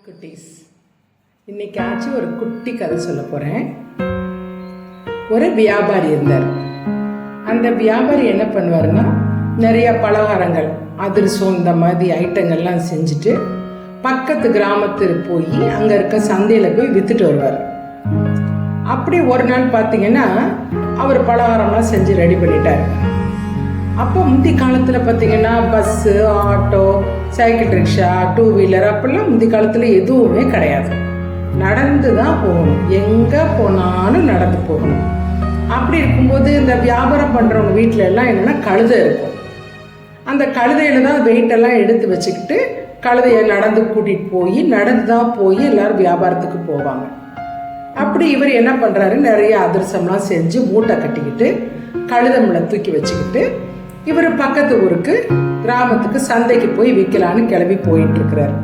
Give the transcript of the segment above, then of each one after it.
குட்டீஸ், இன்னைக்காச்சும் ஒரு குட்டி கதை சொல்ல போகிறேன். ஒரு வியாபாரி இருந்தார். அந்த வியாபாரி என்ன பண்ணுவாருன்னா, நிறைய பலகாரங்கள், அதிரசம், இந்த மாதிரி ஐட்டங்கள்லாம் செஞ்சுட்டு பக்கத்து கிராமத்துக்கு போய் அங்கே இருக்க சந்தையில் போய் விற்றுட்டு வருவார். அப்படி ஒரு நாள் பார்த்தீங்கன்னா அவர் பலகாரம்லாம் செஞ்சு ரெடி பண்ணிட்டார். அப்போ முந்தி காலத்தில் பார்த்தீங்கன்னா bus, auto, cycle rickshaw, two wheeler அப்படிலாம் முந்தி காலத்தில் எதுவுமே கிடையாது. நடந்து தான் போகணும், எங்கே போனாலும் நடந்து போகணும். அப்படி இருக்கும்போது இந்த வியாபாரம் பண்ணுறவங்க வீட்டில எல்லாம் என்னென்னா கழுதை இருக்கும். அந்த கழுதையில் தான் வெயிட்டெல்லாம் எடுத்து வச்சுக்கிட்டு கழுதையை நடந்து கூட்டிகிட்டு போய் நடந்து தான் போய் எல்லோரும் வியாபாரத்துக்கு போவாங்க. அப்படி இவர் என்ன பண்ணுறாரு, நிறைய அதிரசம்லாம் செஞ்சு மூட்டை கட்டிக்கிட்டு கழுதை மேலே தூக்கி வச்சுக்கிட்டு இவர் பக்கத்து ஊருக்கு கிராமத்துக்கு சந்தைக்கு போய் விற்கலான்னு கிளம்பி போயிட்டு இருக்கிறார்.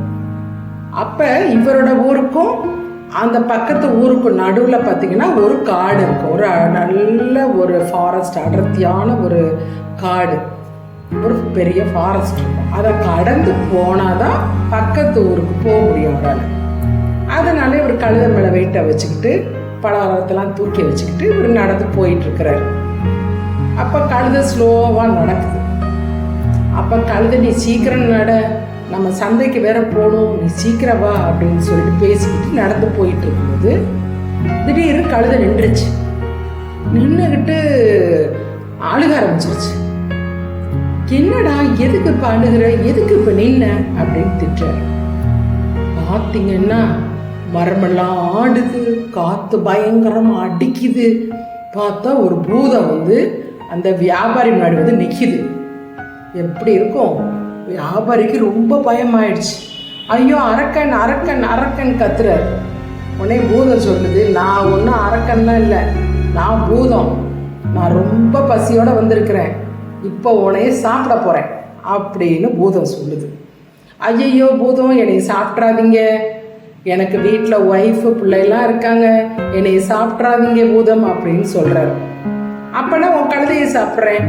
அப்ப இவரோட ஊருக்கும் அந்த பக்கத்து ஊருக்கும் நடுவில் பார்த்தீங்கன்னா ஒரு காடு இருக்கும். ஒரு நல்ல ஒரு ஃபாரஸ்ட், அடர்த்தியான ஒரு காடு, ஒரு பெரிய ஃபாரஸ்ட் இருக்கும். அதை கடந்து போனாதான் பக்கத்து ஊருக்கு போக முடியும் அவரால். அதனால இவர் கழுதை மேலே வெயிட்டை வச்சுக்கிட்டு பலகாரத்தெல்லாம் தூக்கி வச்சுக்கிட்டு இவர் நடந்து போயிட்டு இருக்கிறாரு. அப்போ கழுதை ஸ்லோவாக நடக்குது. அப்போ கழுதை, நீ சீக்கிரம் நட, நம்ம சந்தைக்கு வேற போகணும், நீ சீக்கிரம் வா அப்படின்னு சொல்லிட்டு பேசிக்கிட்டு நடந்து போயிட்டு இருக்கும்போது திடீர்னு கழுதை நின்றுச்சு. நின்றுக்கிட்டு அழுக ஆரம்பிச்சிருச்சு. என்னடா, எதுக்கு இப்போ அழுகிற, எதுக்கு இப்போ நின்ன அப்படின்னு திட்டுறாரு. பார்த்தீங்கன்னா மரமெல்லாம் ஆடுது, காற்று பயங்கரமாக அடிக்குது. பார்த்தா ஒரு பூதம் அந்த வியாபாரி முன்னாடி நிற்கிது. எப்படி இருக்கும்? வியாபாரிக்கு ரொம்ப பயமாயிடுச்சு. ஐயோ, அரக்கன் அரக்கன் அரக்கன் கத்துறாரு. உடனே பூதம் சொல்லுது, நான் ஒன்றும் அரக்கன்லாம் இல்லை, நான் பூதம், நான் ரொம்ப பசியோட வந்திருக்கிறேன், இப்போ உன்னையே சாப்பிட போகிறேன் அப்படின்னு பூதம் சொல்லுது. ஐயையோ பூதம், என்னை சாப்பிட்றாதீங்க, எனக்கு வீட்டில் ஒய்ஃபு பிள்ளைலாம் இருக்காங்க, என்னை சாப்பிட்றாதீங்க பூதம் அப்படின்னு சொல்கிறாரு. அப்போனா உன் கழுதையை சாப்பிட்றேன்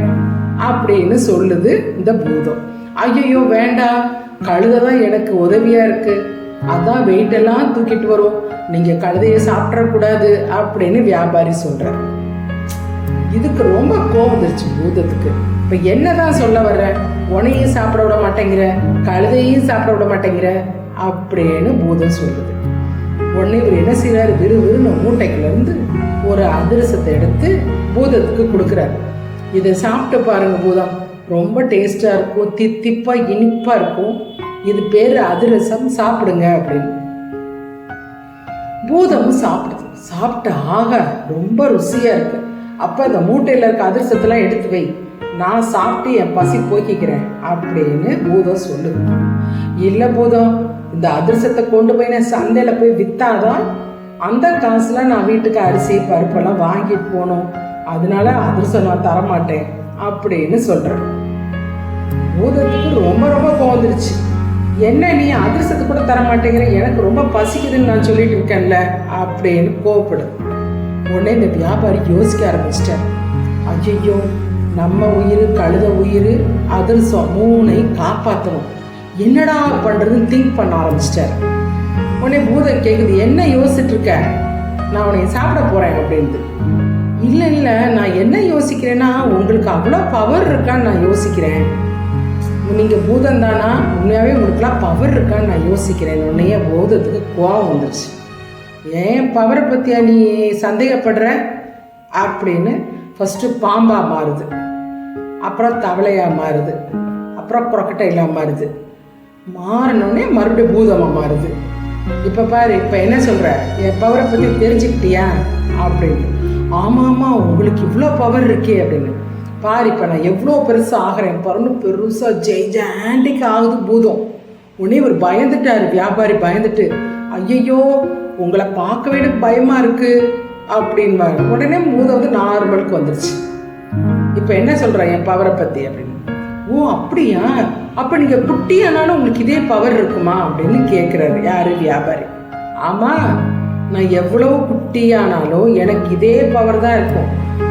அப்படின்னு சொல்லுது இந்த பூதம். ஐயோ வேண்டாம், கழுதை தான் எனக்கு உதவியாக இருக்குது, அதான் வெயிட்டெல்லாம் தூக்கிட்டு வரும், நீங்கள் கழுதையை சாப்பிடக்கூடாது அப்படின்னு வியாபாரி சொல்கிறார். இதுக்கு ரொம்ப கோவம் வந்துருச்சு பூதத்துக்கு. இப்போ என்னதான் சொல்ல வர்ற, உனையும் சாப்பிட விட மாட்டேங்கிற, கழுதையும் சாப்பிட விட மாட்டேங்கிற அப்படின்னு பூதம் சொல்லுது. உடனே இவர் என்ன செய்யறாரு, விறுவிறுன்னு மூட்டைக்குலேருந்து ஒரு அதிரசத்தை எடுத்து பூதத்துக்கு கொடுக்குறாரு. இதை சாப்பிட்டு பாருங்க பூதம், ரொம்ப டேஸ்டாக இருக்கும், தித்திப்பாக இனிப்பாக இருக்கும், இது பேர் அதிரசம், சாப்பிடுங்க அப்படின்னு. பூதமும் சாப்பிடுது. சாப்பிட்டு ஆக ரொம்ப ருசியாக இருக்கு. அப்போ அந்த மூட்டையில் இருக்க அதிரசத்தெல்லாம் எடுத்து வை, நான் சாப்பிட்டு என் பசி போக்கிக்கிறேன் அப்படின்னு பூதம் சொல்லுது. இல்லை பூதம், இந்த அதிரசத்தை கொண்டு போய் நான் சந்தையில் போய் விற்றாதான் அந்த காசுல நான் வீட்டுக்கு அரிசி பருப்பெல்லாம் வாங்கிட்டு போகணும், அதனால அதிரசம் நான் தரமாட்டேன் அப்படின்னு சொல்கிறேன். பூதத்துக்கு ரொம்ப ரொம்ப கோவந்துருச்சு. என்ன, நீ அதிரசத்தை கூட தரமாட்டேங்கிற, எனக்கு ரொம்ப பசிக்குதுன்னு நான் சொல்லிட்டு இருக்கேன்ல அப்படின்னு கோவப்படுது. உடனே இந்த வியாபாரி யோசிக்க ஆரம்பிச்சிட்டார். ஐயோ, நம்ம உயிர், கழுத உயிர், அதிரசம் மூணையும் காப்பாற்றணும், என்னடா பண்ணுறதுன்னு திங்க் பண்ண ஆரம்பிச்சிட்டார். உடனே பூதம் கேட்குது, என்ன யோசிச்சுட்டு இருக்க, நான் உன்னை சாப்பிட போகிறேன் அப்படின்ட்டு. இல்லை இல்லை, நான் என்ன யோசிக்கிறேன்னா, உங்களுக்கு அவ்வளோ பவர் இருக்கான்னு நான் யோசிக்கிறேன். நீங்கள் பூதம் தானா, உண்மையாகவே உங்களுக்குலாம் பவர் இருக்கான்னு நான் யோசிக்கிறேன். உன்னையே பூதத்துக்கு கோவம் வந்துருச்சு. ஏன் பவரை பற்றியா நீ சந்தேகப்படுற அப்படின்னு ஃபஸ்ட்டு பாம்பாக மாறுது, அப்புறம் தவளையாக மாறுது, அப்புறம் குரக்கட்டையிலாக மாறுது, மாறினோடனே மறுபடியும் பூதமாக மாறுது. இப்போ பாரு, இப்போ என்ன சொல்கிற, என் பவரை பற்றி தெரிஞ்சுக்கிட்டியா அப்படின்னு. ஆமாம் ஆமாம், உங்களுக்கு இவ்வளோ பவர் இருக்கே அப்படின்னு. பாரு, இப்போ நான் எவ்வளோ பெருசாக ஆகிறேன் பாருன்னு, பெருசாக ஜெய்ஜாண்டிக் ஆகுது பூதம். உடனே இவர் பயந்துட்டார், வியாபாரி பயந்துட்டு, ஐயையோ உங்களை பார்க்கவே எனக்கு பயமாக இருக்குது அப்படின்பாங்க. உடனே பூதம் நார்மலுக்கு வந்துருச்சு. இப்போ என்ன சொல்கிற என் பவரை பற்றி அப்படின்னு. ஓ அப்படியா, அப்போ நீங்கள் குட்டியானாலும் உங்களுக்கு இதே பவர் இருக்குமா அப்படின்னு கேட்குறாரு யார், வியாபாரி. ஆமாம், நான் எவ்வளோ குட்டியானாலும் எனக்கு இதே பவர் தான் இருக்கும்,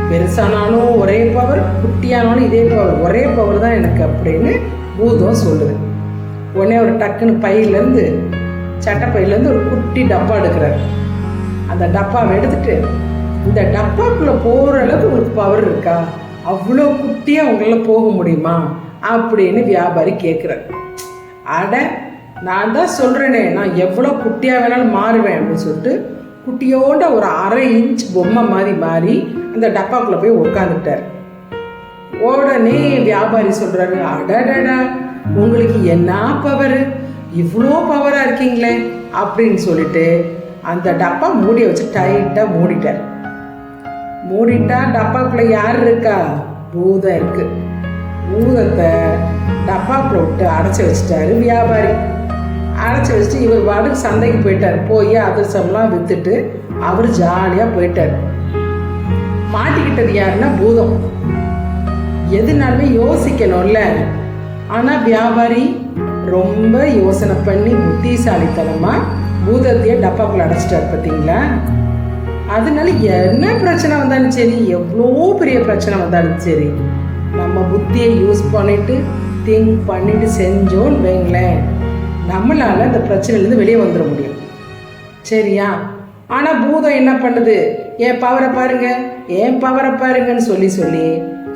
பெருசானாலும் ஒரே பவர், குட்டியானாலும் இதே பவர், ஒரே பவர் தான் எனக்கு அப்படின்னு பூதம் சொல்லுது. உடனே ஒரு டக்குன்னு பையிலேருந்து சட்டப்பையிலேருந்து ஒரு குட்டி டப்பா எடுக்கிறார். அந்த டப்பாவை எடுத்துட்டு, இந்த டப்பாக்குள்ளே போகிற அளவுக்கு உங்களுக்கு பவர் இருக்கா, அவ்வளோ குட்டியாக உங்களால் போக முடியுமா அப்படின்னு வியாபாரி கேட்குறார். அட, நான் தான் சொல்கிறேனே, நான் எவ்வளோ குட்டியாக வேணாலும் மாறுவேன் அப்படின்னு சொல்லிட்டு குட்டியோட ஒரு 1/2 இன்ச் பொம்மை மாதிரி மாறி அந்த டப்பாக்குள்ளே போய் உட்காந்துட்டார். உடனே வியாபாரி சொல்கிறாரு, அடடடா, உங்களுக்கு என்ன பவர், இவ்வளோ பவராக இருக்கீங்களே அப்படின்னு சொல்லிட்டு அந்த டப்பா மூடியை வச்சு டைட்டாக மூடிட்டார். மூடிட்டா டப்பாக்குள்ளே யார் இருக்கா, பூதம் இருக்கு. பூதத்தை டப்பாக்குள்ள விட்டு அடைச்சி வச்சுட்டாரு வியாபாரி. அடைச்சி வச்சுட்டு இவர் வாட்டுக்கு சந்தைக்கு போயிட்டார். போய் அதிரசம்லாம் விற்றுட்டு அவர் ஜாலியாக போயிட்டார். மாட்டிக்கிட்டது யாருன்னா பூதம். எதுனாலுமே யோசிக்கணும்ல. ஆனால் வியாபாரி ரொம்ப யோசனை பண்ணி புத்திசாலித்தனமாக பூதத்தையே டப்பாக்குள்ள அடைச்சிட்டார். பார்த்தீங்களா? அதனால என்ன பிரச்சனை வந்தாலும் சரி, எவ்வளோ பெரிய பிரச்சனை வந்தாலும் சரி, நம்ம புத்தியை யூஸ் பண்ணிட்டு திங்க் பண்ணிட்டு செஞ்சோன்னு வைங்களேன், நம்மளால் அந்த பிரச்சனையிலேருந்து வெளியே வந்துட முடியும். சரியா? ஆனால் பூதம் என்ன பண்ணுது, என் பவரை பாருங்க, என் பவரை பாருங்கன்னு சொல்லி சொல்லி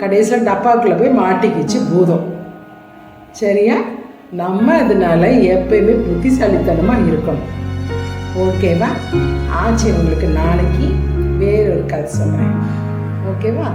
கடைசியில் டப்பாக்குள்ளே போய் மாட்டிக்கிச்சு பூதம். சரியா? நம்ம அதனால எப்பயுமே புத்திசாலித்தனமாக இருக்கணும். ஓகேவா? ஆச்சு. உங்களுக்கு நாளைக்கு வேறொரு கதை சொல்கிறேன். ஓகேவா?